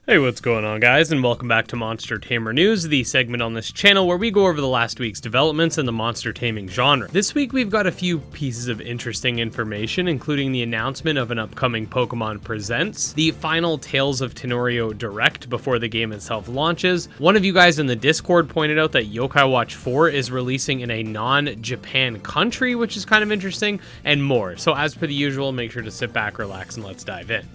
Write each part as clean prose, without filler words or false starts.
Hey, what's going on, guys, and welcome back to Monster Tamer News, the segment on this channel where we go over the last week's developments in the monster taming genre. This week we've got a few pieces of interesting information, including the announcement of an upcoming Pokemon Presents, the final Tales of Tenorio Direct before the game itself launches. One of you guys in the Discord pointed out that Yokai Watch 4 is releasing in a non-Japan country, which is kind of interesting, and more. So as per the usual, make sure to sit back, relax, and let's dive in.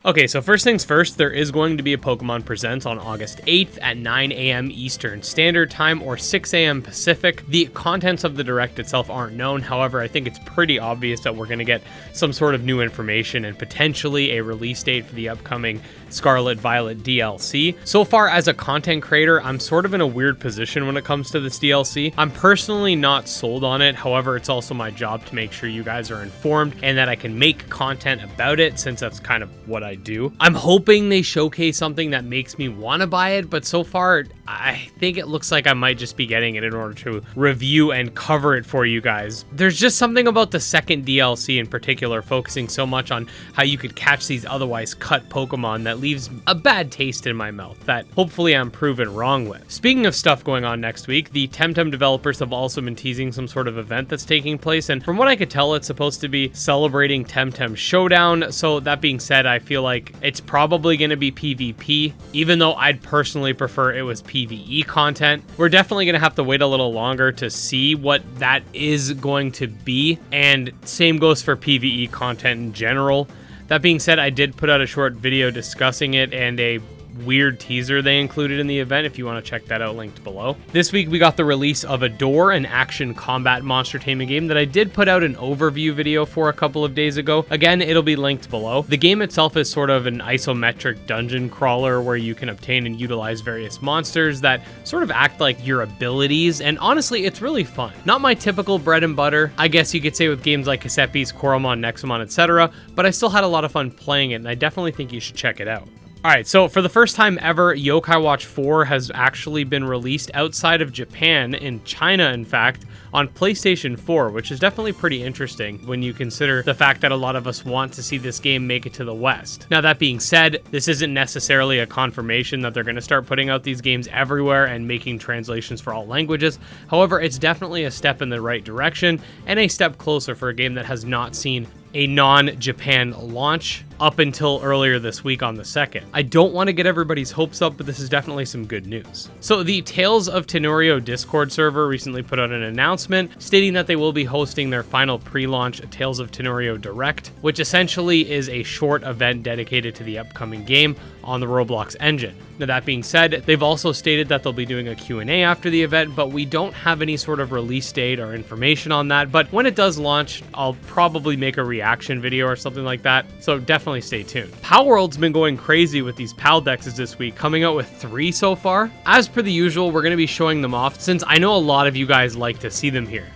Okay, so first things first, there is going to be a Pokemon Presents on August 8th at 9 a.m. Eastern Standard Time or 6 a.m. Pacific. The contents of the Direct itself aren't known. However, I think it's pretty obvious that we're going to get some sort of new information and potentially a release date for the upcoming Scarlet Violet DLC. So far, as a content creator, I'm sort of in a weird position when it comes to this DLC. I'm personally not sold on it. However, it's also my job to make sure you guys are informed and that I can make content about it, since that's kind of what I do. I'm hoping they showcase something that makes me want to buy it, but so far I think it looks like I might just be getting it in order to review and cover it for you guys. There's just something about the second DLC in particular, focusing so much on how you could catch these otherwise cut Pokemon, that leaves a bad taste in my mouth that hopefully I'm proven wrong with. Speaking of stuff going on next week, the Temtem developers have also been teasing some sort of event that's taking place, and from what I could tell, it's supposed to be celebrating Temtem Showdown. So that being said, I feel like it's probably going to be PvP, even though I'd personally prefer it was PvE content. We're definitely going to have to wait a little longer to see what that is going to be, and same goes for PvE content in general. That being said, I did put out a short video discussing it and a weird teaser they included in the event, if you want to check that out, linked below. This week we got the release of Adore, an action combat monster taming game that I did put out an overview video for a couple of days ago. Again, it'll be linked below. The game itself is sort of an isometric dungeon crawler where you can obtain and utilize various monsters that sort of act like your abilities, and honestly, it's really fun. Not my typical bread and butter, I guess you could say, with games like Casepi's, Coromon, Nexomon, etc., but I still had a lot of fun playing it, and I definitely think you should check it out. Alright, so for the first time ever, Yokai Watch 4 has actually been released outside of Japan, in China in fact, on PlayStation 4, which is definitely pretty interesting when you consider the fact that a lot of us want to see this game make it to the West. Now, that being said, this isn't necessarily a confirmation that they're going to start putting out these games everywhere and making translations for all languages. However, it's definitely a step in the right direction and a step closer for a game that has not seen a non-Japan launch up until earlier this week on the 2nd. I don't want to get everybody's hopes up, but this is definitely some good news. So the Tales of Tenorio Discord server recently put out an announcement stating that they will be hosting their final pre-launch Tales of Tenorio Direct, which essentially is a short event dedicated to the upcoming game on the Roblox engine. Now, that being said, they've also stated that they'll be doing a Q&A after the event, but we don't have any sort of release date or information on that. But when it does launch, I'll probably make a reaction video or something like that, so definitely stay tuned. Palworld's been going crazy with these PAL Dexes this week, coming out with 3 so far. As per the usual, we're going to be showing them off, since I know a lot of you guys like to see them here.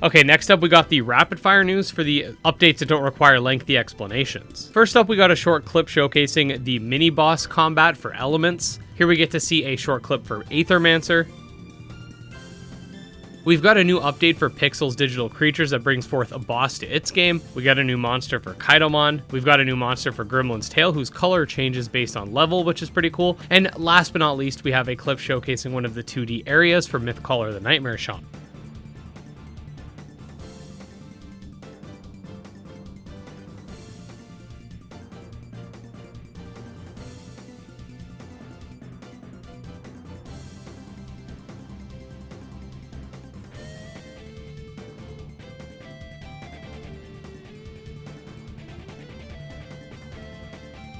Okay, next up we got the rapid fire news for the updates that don't require lengthy explanations. First up, we got a short clip showcasing the mini boss combat for elements. Here we get to see a short clip for Aethermancer. We've got a new update for Pixel's digital creatures that brings forth a boss to its game. We got a new monster for Kaitomon. We've got a new monster for Gremlin's Tail, whose color changes based on level, which is pretty cool. And last but not least, we have a clip showcasing one of the 2D areas for Mythcaller the Nightmare Shaman.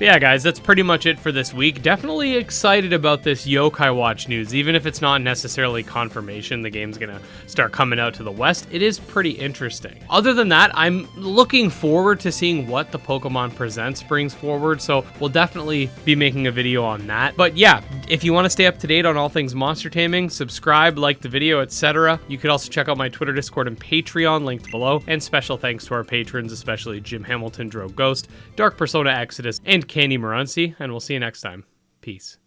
But yeah, guys, that's pretty much it for this week. Definitely excited about this Yokai Watch news, even if it's not necessarily confirmation the game's gonna start coming out to the West. It is pretty interesting. Other than that, I'm looking forward to seeing what the Pokemon Presents brings forward, so we'll definitely be making a video on that. But yeah, if you want to stay up to date on all things monster taming, subscribe, like the video, etc. You could also check out my Twitter, Discord, and Patreon linked below. And special thanks to our patrons, especially Jim Hamilton, Drove Ghost, Dark Persona Exodus, and Candy Morency, and we'll see you next time. Peace.